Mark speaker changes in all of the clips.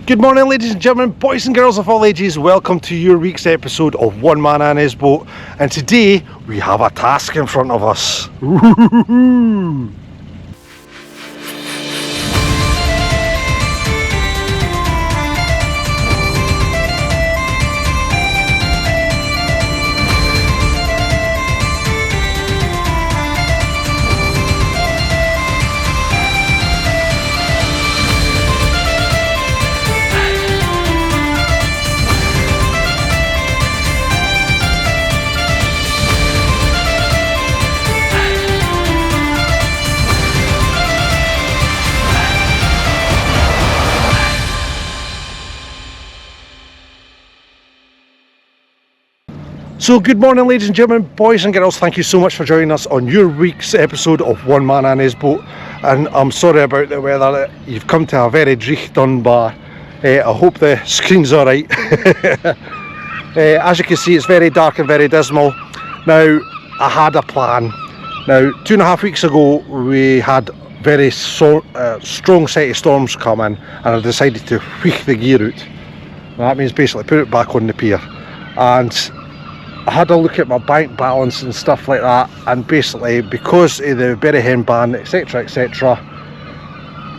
Speaker 1: Good morning, ladies and gentlemen, boys and girls of all ages. Welcome to your week's episode of One Man and His Boat. And today we have a task in front of us. Ooh. So good morning, ladies and gentlemen, boys and girls. Thank you so much for joining us on your week's episode of One Man and His Boat. And I'm sorry about the weather. You've come to a very dreich done bar. I hope the screen's alright. As you can see, it's very dark and very dismal. Now, I had a plan. Now, 2.5 weeks ago, we had very strong set of storms come in, and I decided to wheek the gear out. That means basically put it back on the pier. And I had a look at my bank balance and stuff like that, and basically because of the berry hen ban, etc,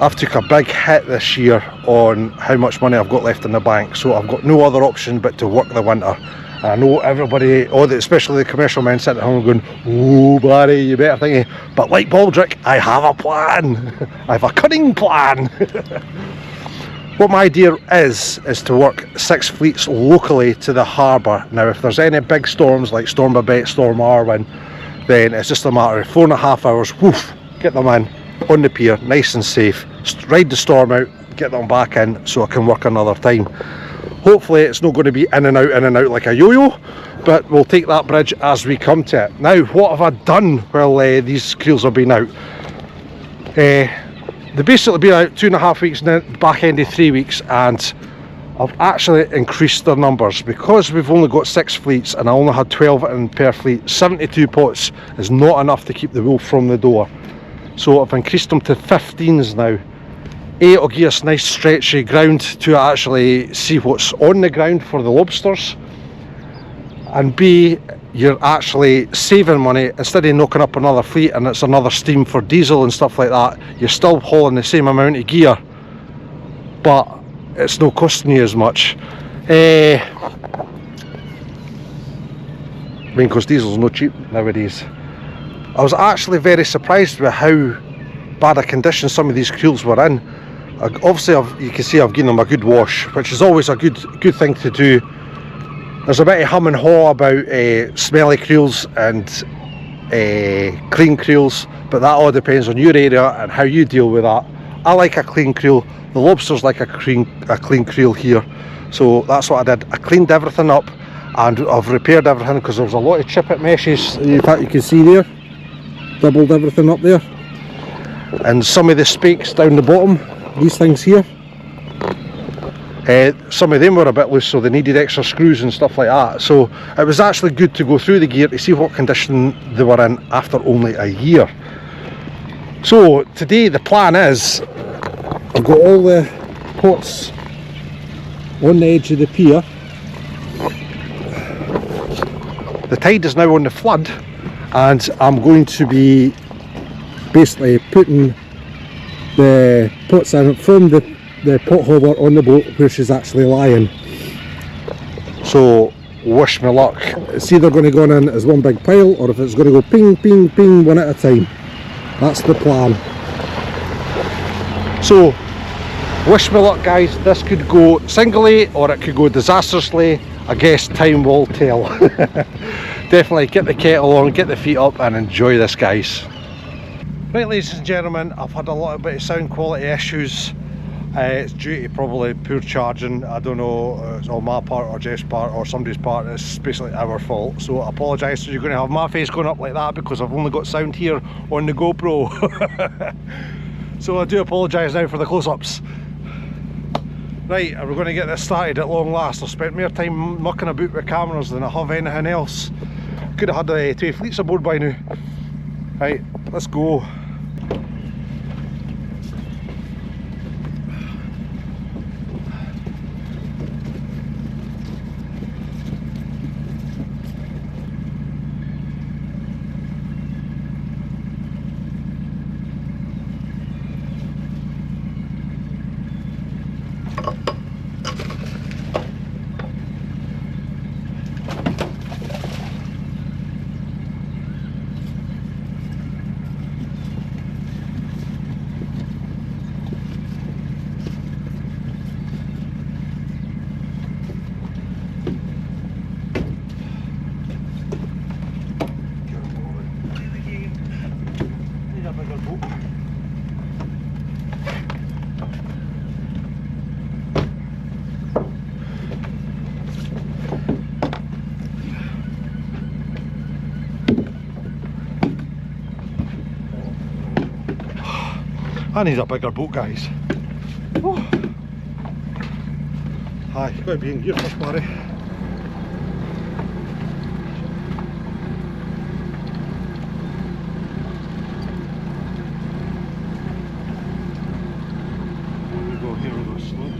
Speaker 1: I've took a big hit this year on how much money I've got left in the bank. So I've got no other option but to work the winter. And I know everybody, especially the commercial men, sitting at home going, "Oh Barry, you better think." But like Baldrick, I have a plan. I have a cunning plan. What my idea is to work 6 fleets locally to the harbour. Now, if there's any big storms like Storm Babette, Storm Arwen, then it's just a matter of 4.5 hours, woof, get them in on the pier, nice and safe, ride the storm out, get them back in so I can work another time. Hopefully it's not going to be in and out like a yo-yo, but we'll take that bridge as we come to it. Now, what have I done while these creels have been out? They've basically been out 2.5 weeks now, back end of 3 weeks, and I've actually increased their numbers because we've only got 6 fleets and I only had 12 in per fleet. 72 pots is not enough to keep the wool from the door, so I've increased them to 15s now. A, it'll give us nice stretchy ground to actually see what's on the ground for the lobsters, and B, you're actually saving money. Instead of knocking up another fleet and it's another steam for diesel and stuff like that, you're still hauling the same amount of gear, but it's not costing you as much. I mean, because diesel's not cheap nowadays. I was actually very surprised with how bad a condition some of these creels were in. Obviously, you can see I've given them a good wash, which is always a good thing to do. There's a bit of hum and haw about smelly creels and clean creels, but that all depends on your area and how you deal with that. I like a clean creel. The lobsters like a clean creel here, so that's what I did. I cleaned everything up and I've repaired everything because there's a lot of chippet meshes. In fact, you can see there, doubled everything up there, and some of the spakes down the bottom, these things here. Some of them were a bit loose, so they needed extra screws and stuff like that. So it was actually good to go through the gear to see what condition they were in after only a year. So today the plan is, I've got all the pots on the edge of the pier. The tide is now on the flood, and I'm going to be basically putting the pots in from the pot holder on the boat where she's actually lying. So wish me luck. It's either going to go in as one big pile, or if it's going to go ping ping ping one at a time. That's the plan. So wish me luck, guys. This could go singly or it could go disastrously. I guess time will tell. Definitely get the kettle on, get the feet up and enjoy this, guys. Right, ladies and gentlemen, I've had a little bit of sound quality issues. It's due to probably poor charging. I don't know, it's on my part or Jeff's part or somebody's part. It's basically our fault, so I apologise. So you're going to have my face going up like that because I've only got sound here on the GoPro. So I do apologise now for the close-ups. Right, we're going to get this started at long last. I've spent more time mucking about with cameras than I have anything else. Could have had 2 fleets aboard by now. Right, let's go. I need a bigger boat, guys. Oh. Hi, got to be in gear first, Barry. Here we go, slow.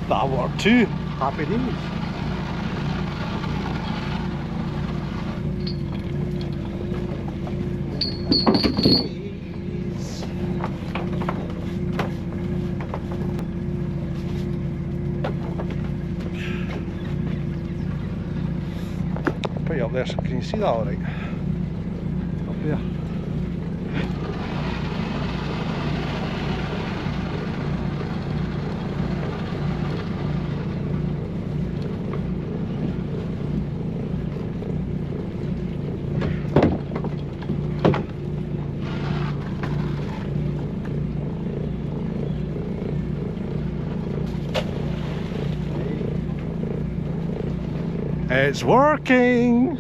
Speaker 1: That worked too. Happy days. Pretty up there, so can you see that alright? Up there. It's working!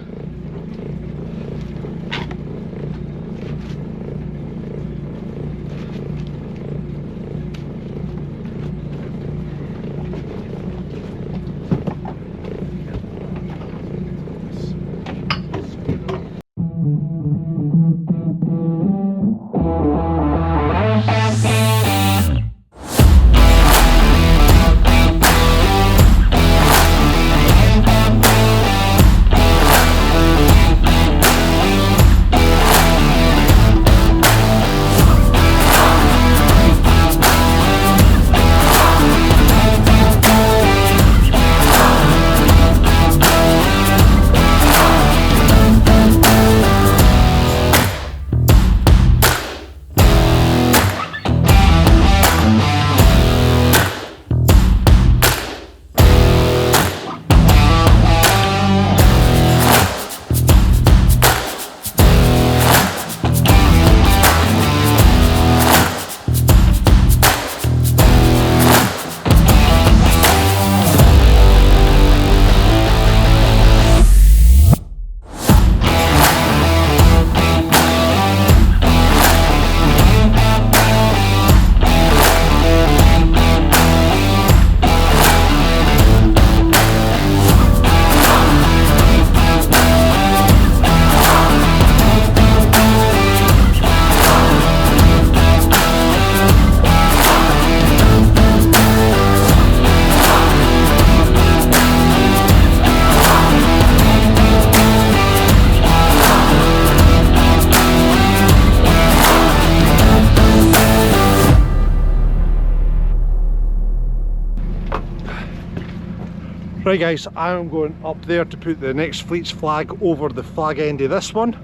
Speaker 1: Right guys, I'm going up there to put the next fleet's flag over the flag end of this one.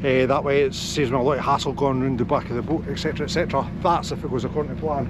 Speaker 1: That way it saves me a lot of hassle going around the back of the boat, etc, etc. That's if it goes according to plan.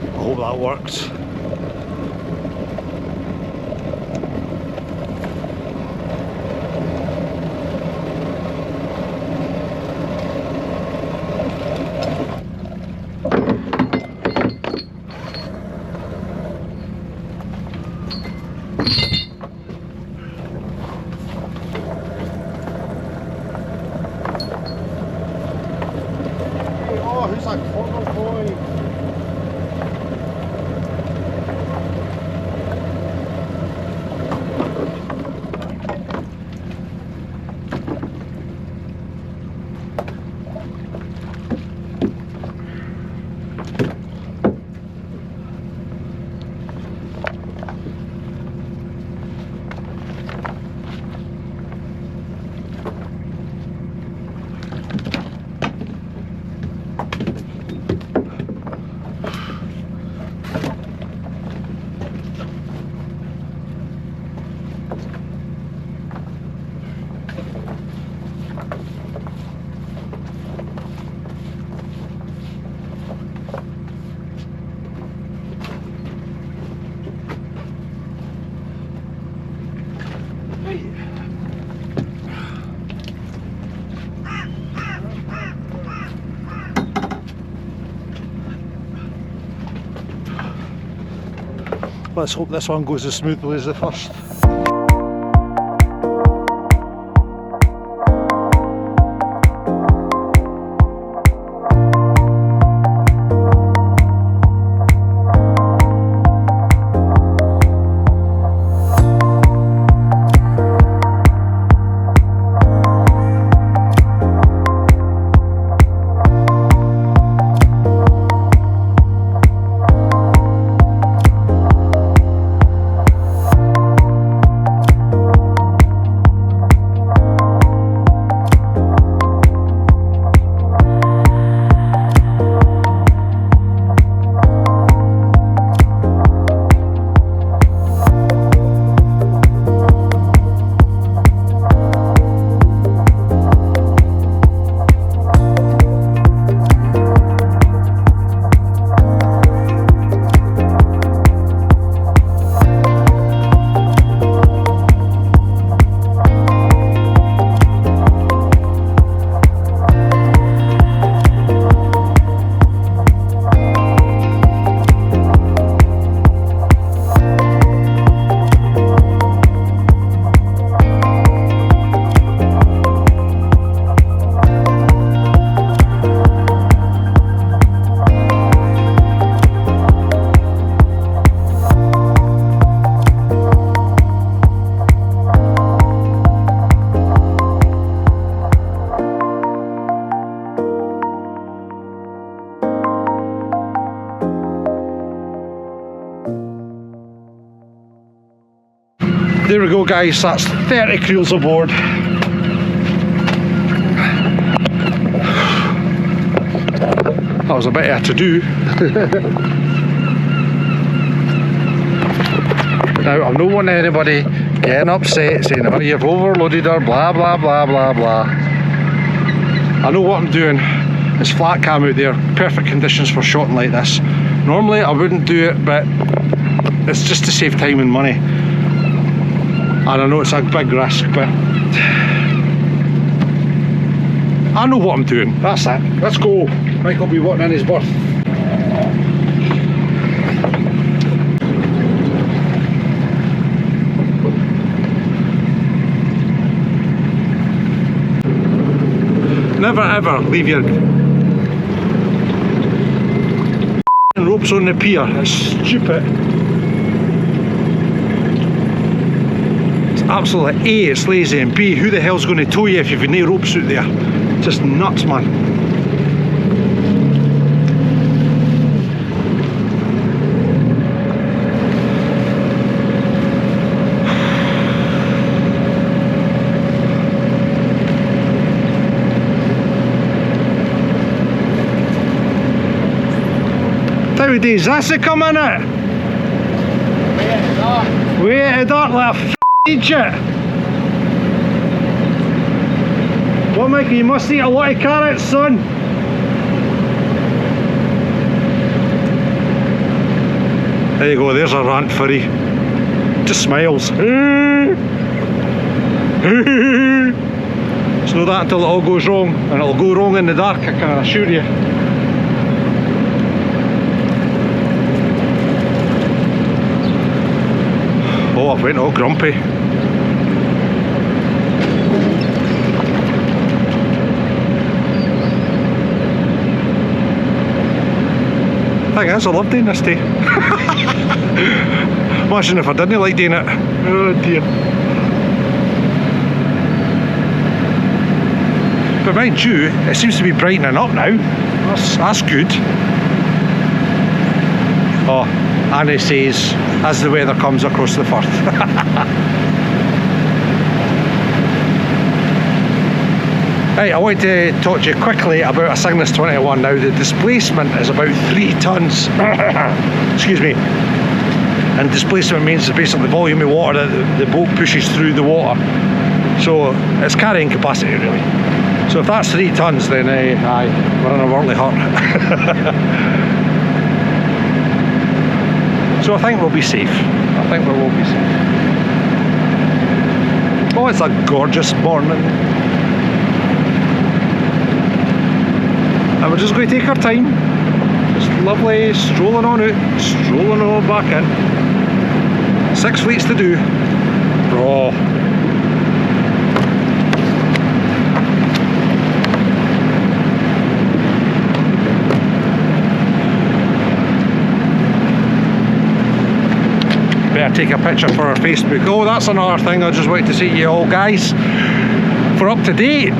Speaker 1: I hope that worked. Oh, who's that clever boy? Let's hope this one goes as smoothly as the first. There we go guys, that's 30 creels aboard. That was a bit of a to-do. Now I'm not wanting anybody getting upset saying, oh, you've overloaded her, blah blah blah blah blah. I know what I'm doing. It's flat cam out there, perfect conditions for shotting like this. Normally I wouldn't do it, but it's just to save time and money. And I know it's a big risk, but I know what I'm doing. That's it. Let's go. Mike will be wanting in his berth. Never ever leave your ropes on the pier. It's stupid. Absolutely A, it's lazy, and B, who the hell's going to tow you if you've no ropes out there? Just nuts, man. How days this a come in it? Way at the dark like a shit. Well, Mikey, you must eat a lot of carrots, son. There you go, there's a rant for you. Just smiles. It's not that until it all goes wrong, and it'll go wrong in the dark, I can assure you. Oh, I've went all grumpy. Thing is, I love doing this day. Imagine if I didn't like doing it. Oh dear. But mind you, it seems to be brightening up now. That's good. Oh, and it says, as the weather comes across the firth. Right, I want to talk to you quickly about a Cygnus 21. Now, the displacement is about 3 tonnes. Excuse me. And displacement means basically the volume of water that the boat pushes through the water. So it's carrying capacity, really. So if that's 3 tonnes, then aye, we're in a whirly hurt. So I think we'll be safe. I think we will be safe. Oh, it's a gorgeous morning. And we're just going to take our time. Just lovely strolling on out, strolling on back in. 6 fleets to do. Raw. Better take a picture for our Facebook. Oh, that's another thing I just wanted to say to you all, guys. For up to date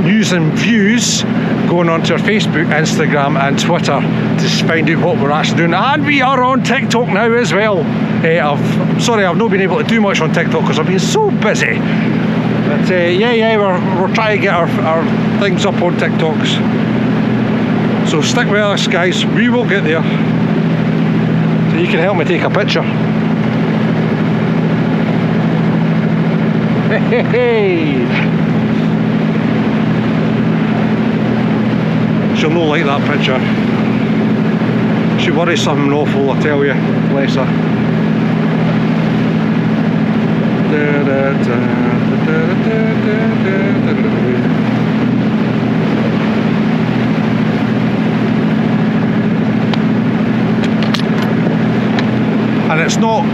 Speaker 1: news and views, going onto our Facebook, Instagram and Twitter to find out what we're actually doing. And we are on TikTok now as well. I'm sorry I've not been able to do much on TikTok because I've been so busy. But yeah, we're trying to get our things up on TikToks. So stick with us, guys. We will get there. So you can help me take a picture. Hey! She'll not like that picture. She worries something awful, I tell you. Bless her. And it's not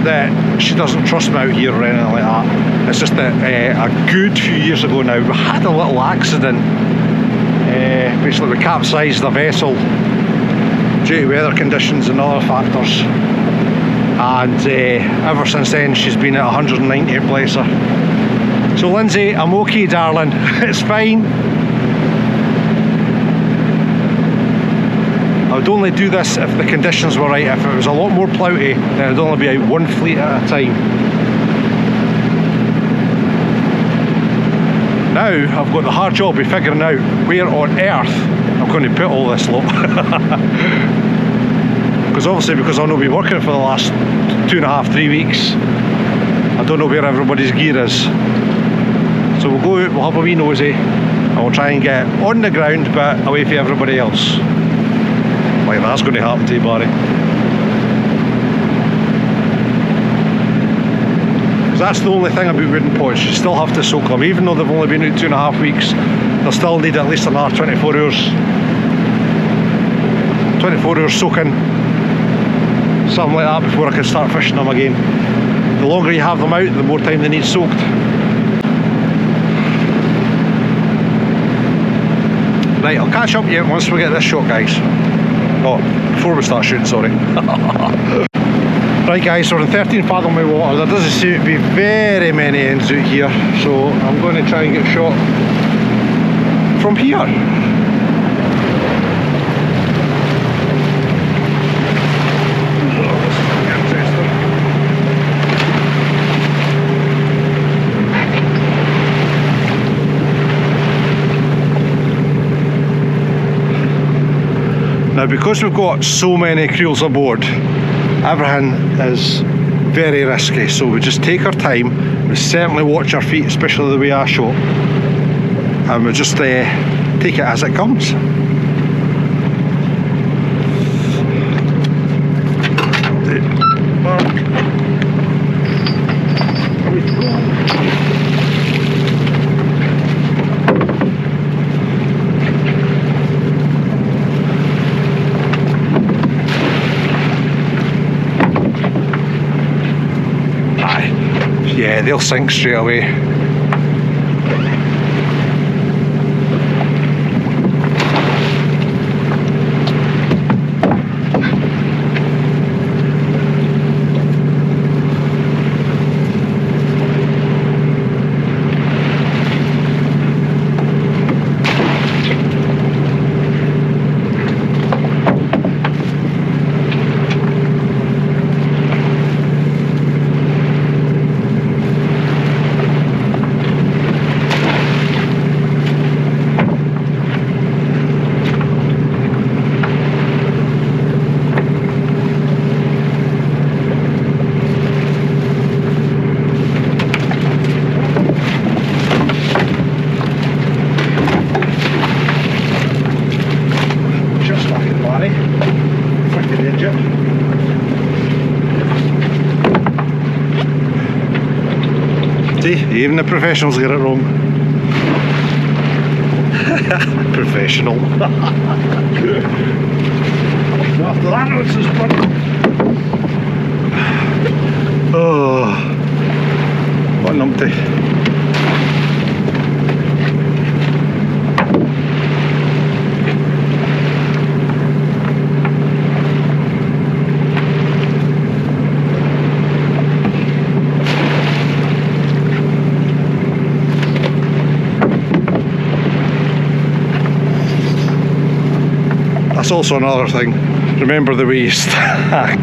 Speaker 1: that she doesn't trust me out here or anything like that. It's just that a good few years ago now, we had a little accident. Basically we capsized the vessel due to weather conditions and other factors, and ever since then she's been at 190, bless her. So Lindsay, I'm okay, darling. It's fine. I would only do this if the conditions were right. If it was a lot more plouty, then I'd only be out one fleet at a time. Now I've got the hard job of figuring out where on earth I'm going to put all this lot. Because obviously, because I'll not be working for the last 2.5, 3 weeks, I don't know where everybody's gear is. So we'll go out, we'll have a wee nosy, and we'll try and get on the ground but away from everybody else. Like that's going to happen to you, Barry. That's the only thing about wooden pots, you still have to soak them. Even though they've only been out 2.5 weeks, they'll still need at least another 24 hours. 24 hours soaking, something like that, before I can start fishing them again. The longer you have them out, the more time they need soaked. Right, I'll catch up with you once we get this shot, guys. Oh, before we start shooting, sorry. Right guys, we're in 13 fathom of water. There doesn't seem to be very many ends out here, so I'm going to try and get shot from here. Now because we've got so many creels aboard, everything is very risky, so we just take our time. We certainly watch our feet, especially the way I shot, and we just take it as it comes. Yeah, they'll sink straight away. See, even the professionals get it wrong. Professional. After that, it's just fun. Oh, what an umpty. That's also another thing. Remember the way you stack.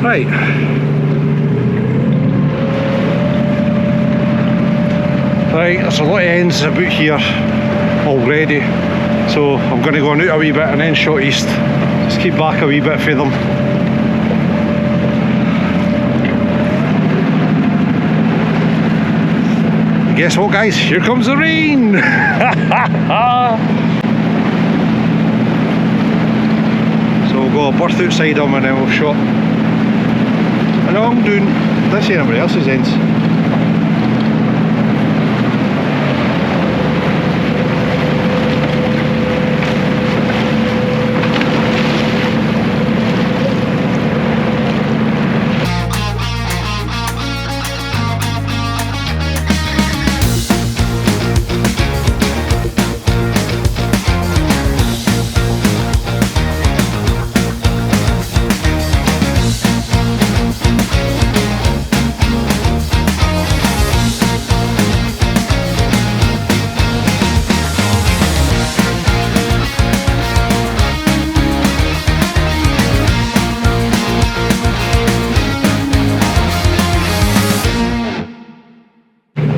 Speaker 1: Right. Right, there's a lot of ends about here already, so I'm going to go on out a wee bit and then shot east. Just keep back a wee bit for them. Guess what, guys? Here comes the rain! So we'll go a berth outside them and then we'll shot along doing this anybody else's ends.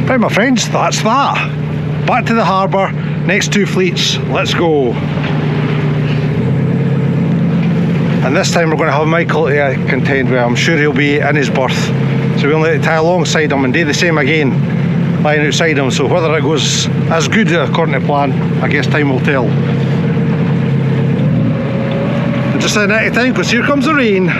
Speaker 1: Right, my friends, that's that. Back to the harbour, next two fleets, let's go. And this time we're going to have Michael to contend with. I'm sure he'll be in his berth. So we'll need to tie alongside him and do the same again, lying outside him. So whether it goes as good according to plan, I guess time will tell. And just in that time, because here comes the rain.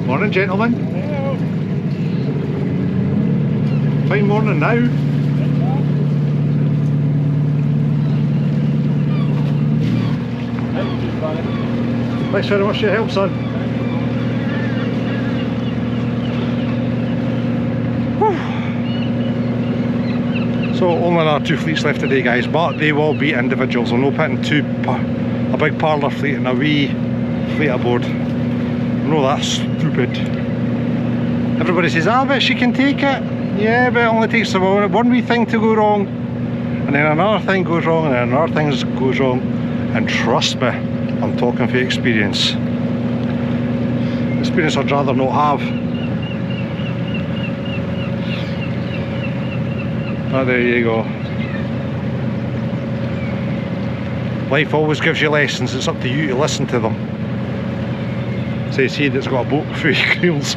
Speaker 1: Morning, gentlemen.
Speaker 2: Hello.
Speaker 1: Fine morning now. Thanks very much for your help, son. Whew. So only another 2 fleets left today, guys, but they will be individuals. I'm not putting a big parlour fleet and a wee fleet aboard. No, that's stupid. Everybody says, ah, but she can take it. Yeah, but it only takes one wee thing to go wrong, and then another thing goes wrong, and then another thing goes wrong. And trust me, I'm talking from experience. Experience I'd rather not have. But there you go. Life always gives you lessons, it's up to you to listen to them. Says he that's got a boat for creels.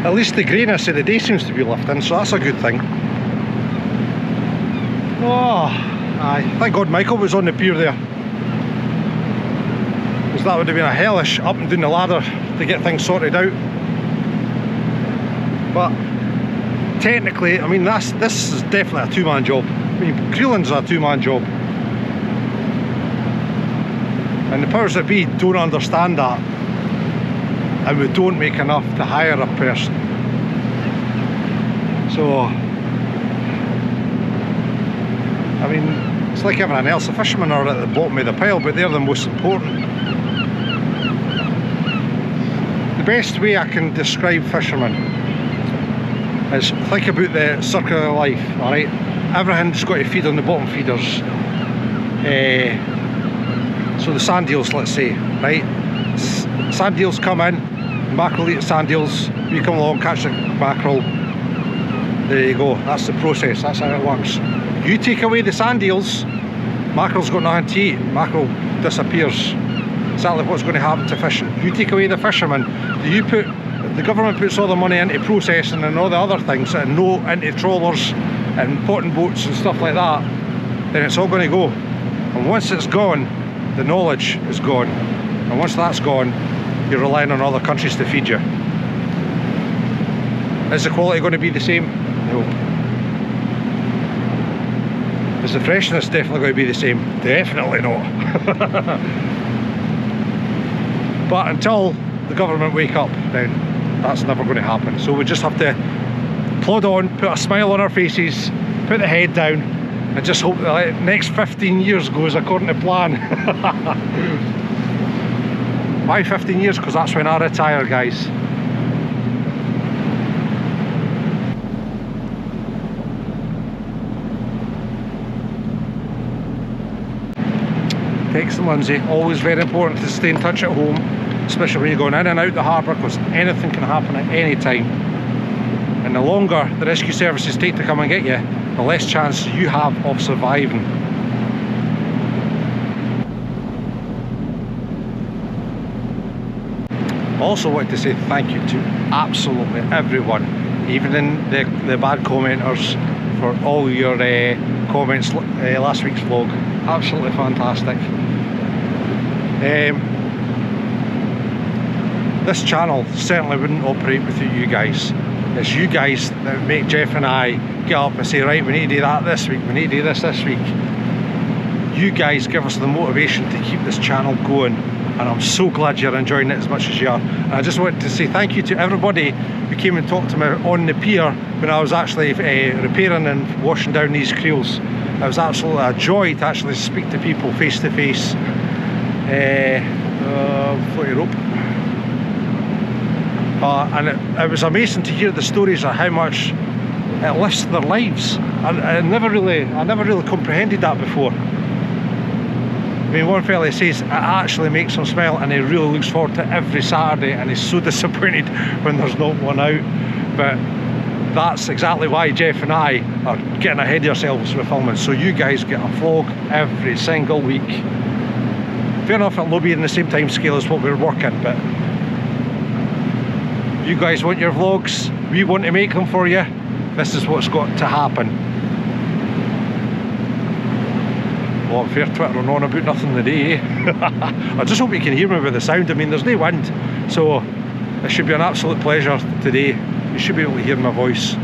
Speaker 1: At least the greyness of the day seems to be lifting, so that's a good thing. Oh, aye. Thank God Michael was on the pier there, because that would have been a hellish up and down the ladder to get things sorted out. But technically, I mean, this is definitely a two-man job. I mean, creeling's a two-man job. And the powers that be don't understand that. And we don't make enough to hire a person. So, I mean, it's like everything else. The fishermen are at the bottom of the pile, but they're the most important. The best way I can describe fishermen is think about the circle of life, alright? Everything's got to feed on the bottom feeders. So the sand eels, let's say, right? Sand eels come in, mackerel eat sand eels, we come along, catch the mackerel. There you go, that's the process, that's how it works. You take away the sand eels, mackerel's got nothing to eat, mackerel disappears. Exactly what's going to happen to fishing. You take away the fishermen, the government puts all the money into processing and all the other things, and into trawlers and potting boats and stuff like that, then it's all going to go. And once it's gone, the knowledge is gone. And once that's gone, you're relying on other countries to feed you. Is the quality going to be the same? No. Is the freshness definitely going to be the same? Definitely not. But until the government wake up, then that's never going to happen. So we just have to plod on, put a smile on our faces, put the head down, and just hope that the next 15 years goes according to plan. Why 15 years? Because that's when I retire, guys. Text Lindsay, always very important to stay in touch at home, especially when you're going in and out the harbour, because anything can happen at any time. And the longer the rescue services take to come and get you, the less chance you have of surviving. Also wanted to say thank you to absolutely everyone, even in the bad commenters, for all your comments last week's vlog. Absolutely fantastic. This channel certainly wouldn't operate without you guys. It's you guys that make Jeff and I get up and say, right, we need to do that this week, we need to do this week. You guys give us the motivation to keep this channel going, and I'm so glad you're enjoying it as much as you are. And I just wanted to say thank you to everybody who came and talked to me on the pier when I was actually repairing and washing down these creels. It was absolutely a joy to actually speak to people face to face. Floaty rope. And it was amazing to hear the stories of how much it lifts their lives. I never really comprehended that before. I mean, one fella says it actually makes him smile, and he really looks forward to every Saturday, and he's so disappointed when there's not one out. But that's exactly why Jeff and I are getting ahead of ourselves with filming, so you guys get a vlog every single week. Fair enough, it'll be in the same time scale as what we're working, but you guys want your vlogs, we want to make them for you. This is what's got to happen. Well, I'm fair twittering on about nothing today, eh? I just hope you can hear me with the sound. I mean, there's no wind, so it should be an absolute pleasure today. You should be able to hear my voice.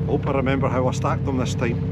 Speaker 1: Hope I remember how I stacked them this time.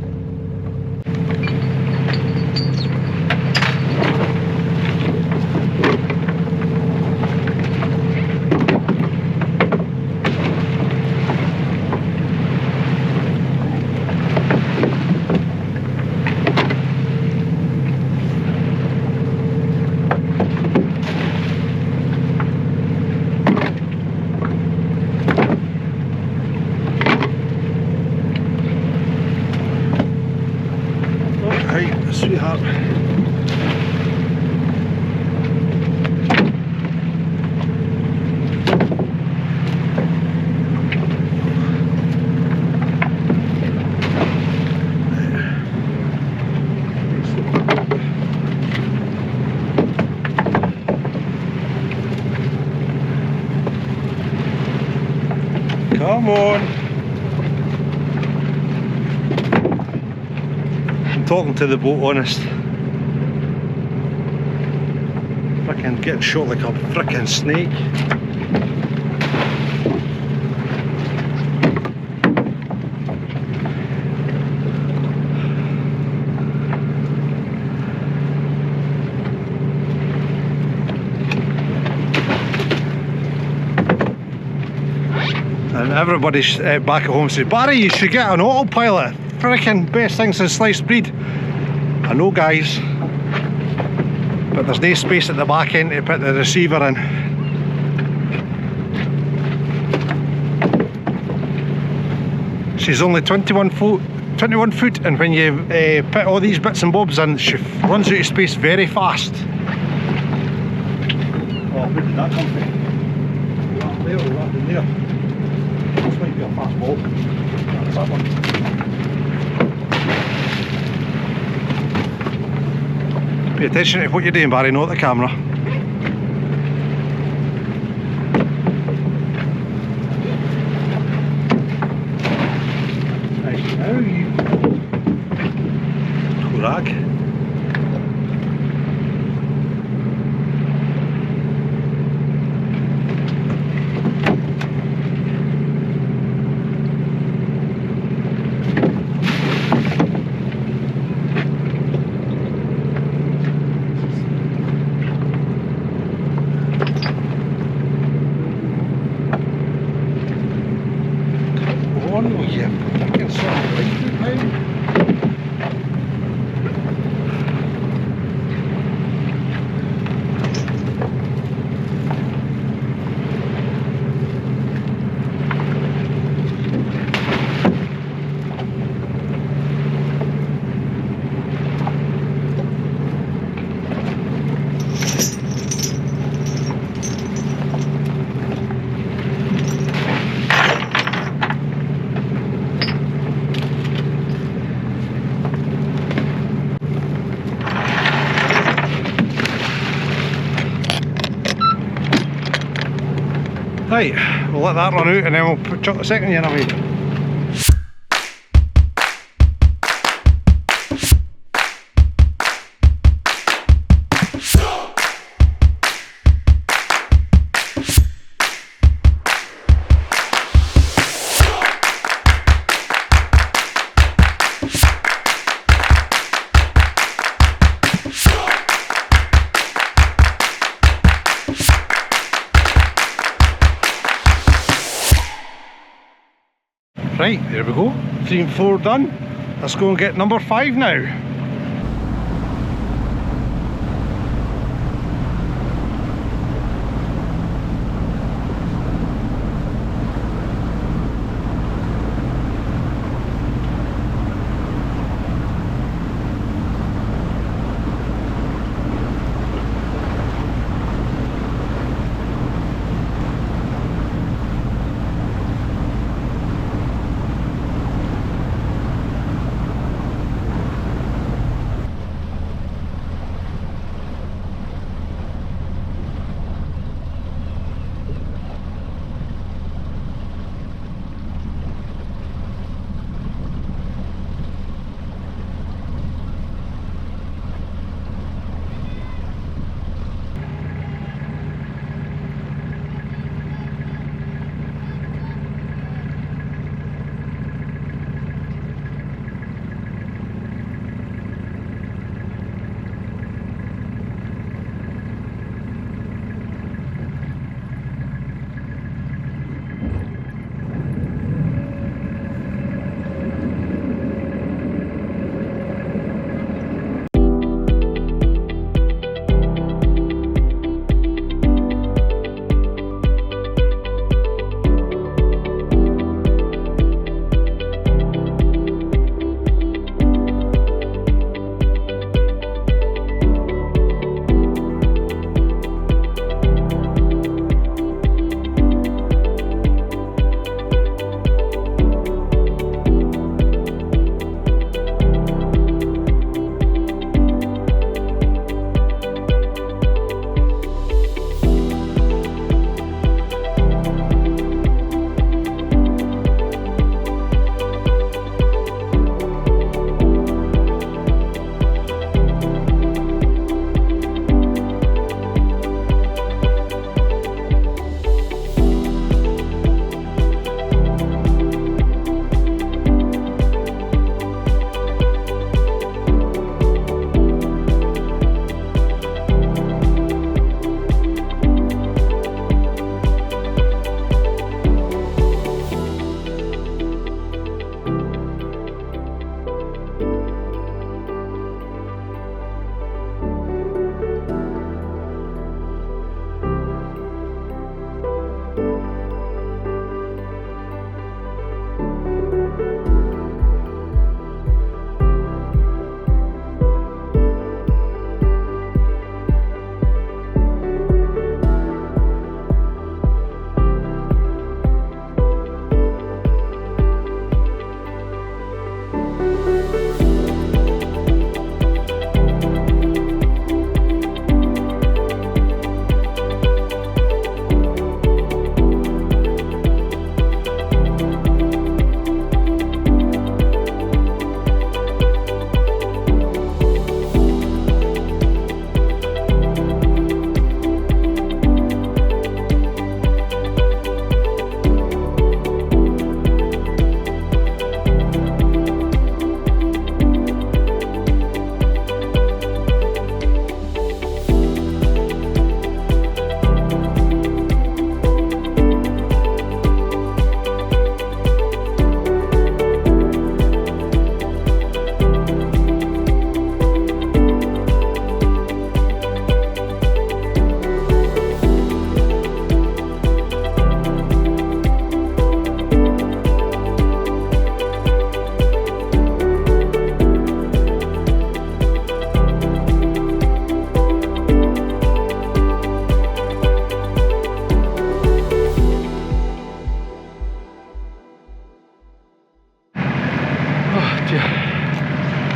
Speaker 1: Sweetheart. Come on. Talking to the boat, honest. Frickin' getting shot like a frickin' snake. And everybody's back at home says, Barry, you should get an autopilot. Frickin' best thing since sliced bread. I know, guys, but there's no space at the back end to put the receiver in. She's only 21 foot, and when you put all these bits and bobs in, she runs out of space very fast. Oh, where did that come from? That there or that in there? This might be a fast ball. That's that one. Pay attention to what you're doing, Barry, not the camera. Right, now you... Rag. Right, we'll let that run out and then we'll chuck the second unit away. Right, there we go. 3 and 4 done. Let's go and get number 5 now.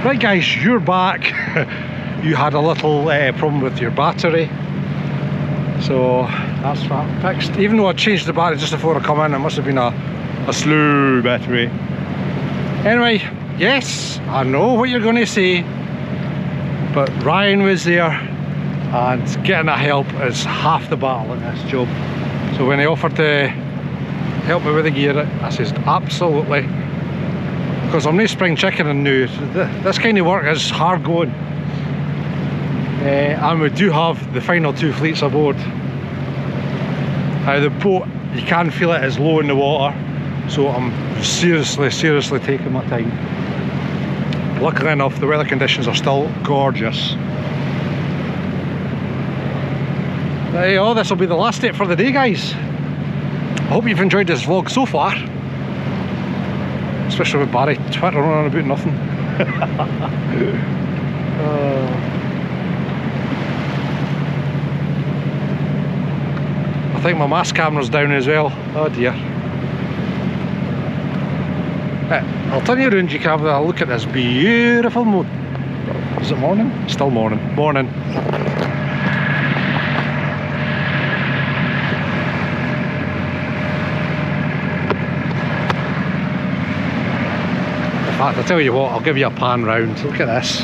Speaker 1: Right guys, you're back. You had a little problem with your battery, so that's fixed. Even though I changed the battery just before I come in, it must have been a slow battery. Anyway, yes, I know what you're going to say, but Ryan was there, and getting that help is half the battle in this job. So when he offered to help me with the gear, I says absolutely, because I'm no spring chicken and new. This kind of work is hard going, and we do have the final 2 fleets aboard. The boat, you can feel it is low in the water, so I'm seriously taking my time. Luckily enough, the weather conditions are still gorgeous. There you go, this will be the last day for the day, guys. I hope you've enjoyed this vlog so far, especially with Barry twittering on about nothing. I think my mass camera's down as well. Oh dear. I'll turn you around, you can have a look at this beautiful moon. Is it morning? Still morning. Morning. In fact, I'll tell you what, I'll give you a pan round. Look at this.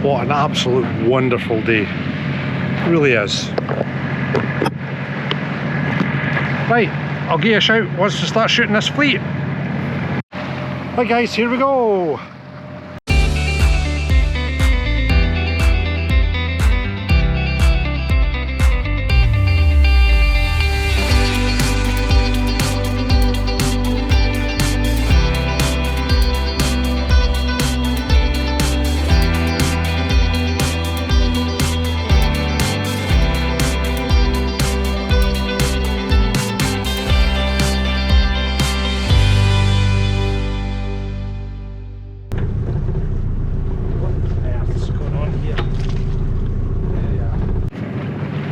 Speaker 1: What an absolute wonderful day. It really is. Right, I'll give you a shout once we start shooting this fleet. Right guys, here we go.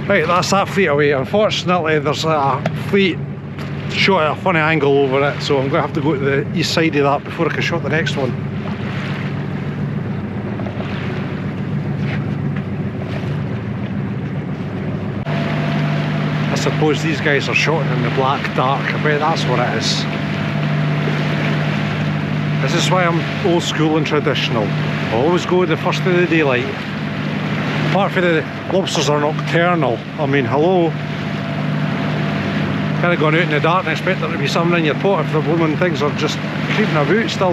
Speaker 1: Right, that's that fleet away. Unfortunately, there's a fleet shot at a funny angle over it, so I'm going to have to go to the east side of that before I can shot the next one. I suppose these guys are shooting in the black dark. I bet that's what it is. This is why I'm old school and traditional. I always go the first of the daylight. Apart from the lobsters are nocturnal. I mean, hello. Kind of going out in the dark and expect there to be something in your pot if the blooming things are just creeping about still.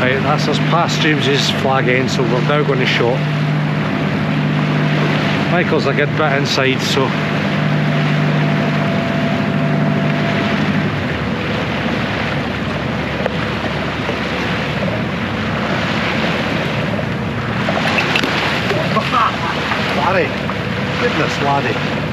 Speaker 1: Right, that's us past James's flag end, so we're now going to shot. Michael's a good bit inside, so goodness laddie.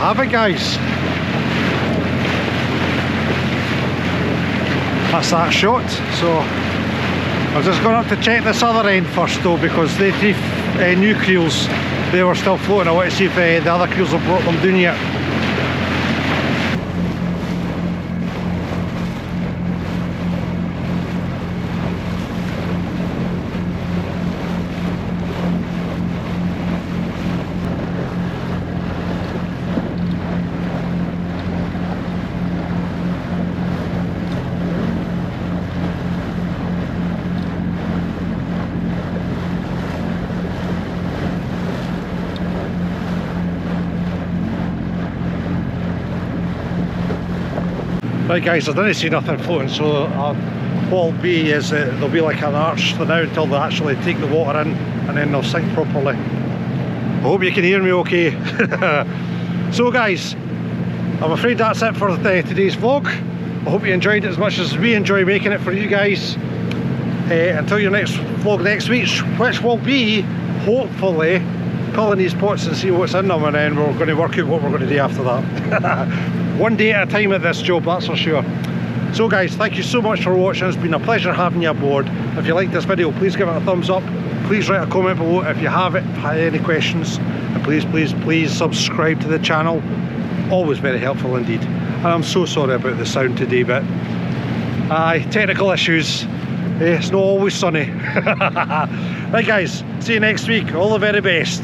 Speaker 1: have it, guys. That's that shot. So I'm just going up to check this other end first though, because the three new creels, they were still floating. I want to see if the other creels have brought them down yet. Right guys, I didn't see nothing floating, so what'll be is there'll be like an arch for now until they actually take the water in, and then they'll sink properly. I hope you can hear me okay. So guys, I'm afraid that's it for today's vlog. I hope you enjoyed it as much as we enjoy making it for you guys. Until your next vlog next week, which will be, hopefully, pulling these pots and see what's in them, and then we're going to work out what we're going to do after that. One day at a time at this job, that's for sure. So guys, thank you so much for watching. It's been a pleasure having you aboard. If you liked this video, please give it a thumbs up. Please write a comment below if you have any questions, and please subscribe to the channel. Always very helpful indeed. And I'm so sorry about the sound today, but technical issues. It's not always sunny. Right guys, see you next week. All the very best.